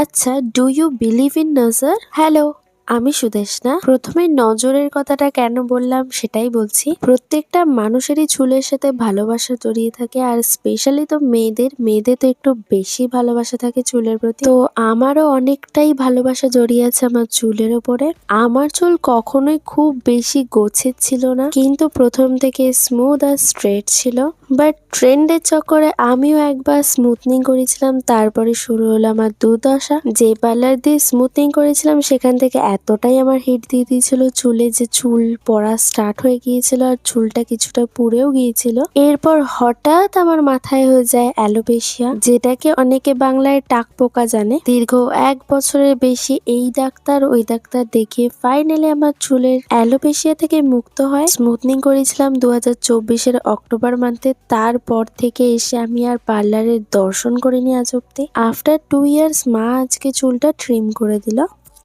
আচ্ছা, do you believe in নজর? Hello, আমি সুদেষ্ণা। প্রথমে নজরের কথাটা কেন বললাম সেটাই বলছি। প্রত্যেকটা মানুষেরই চুলের সাথে ভালোবাসা জড়িয়ে থাকে, আর স্পেশালি তো মেয়েদের তো একটু বেশি ভালোবাসা থাকে চুলের প্রতি। তো আমারও অনেকটাই ভালোবাসা জড়িয়ে আছে আমার চুলের ওপরে। আমার চুল কখনোই খুব বেশি গোছের ছিল না, কিন্তু প্রথম থেকে স্মুথ আর স্ট্রেট ছিল। বাট ট্রেন্ডের চক্করে আমিও একবার স্মুথনিং করেছিলাম, তারপরে শুরু হলো আমার দুর্দশা। যে পার্লার দিয়ে স্মুথনিং করেছিলাম সেখান থেকে এতটাই আমার হিট দিয়ে দিয়েছিল চুলে যে চুল পড়া স্টার্ট হয়ে গিয়েছিল, আর চুলটা কিছুটা পুড়েও গিয়েছিল। এরপর হঠাৎ আমার মাথায় হয়ে যায় অ্যালোপেশিয়া, যেটাকে অনেকে বাংলায় টাক পোকা জানে। দীর্ঘ 1 বছরের বেশি এই ডাক্তার ওই ডাক্তার দেখিয়ে ফাইনালি আমার চুলের অ্যালোপেশিয়া থেকে মুক্ত হয়। স্মুথনিং করেছিলাম 2024-এর অক্টোবর মান্থে। তারপর থেকে এসে আমি আর পার্লারের দর্শন করিনি আজ অব্দি। আফটার 2 ইয়ার্স মা আজকে চুলটা ট্রিম করে দিল।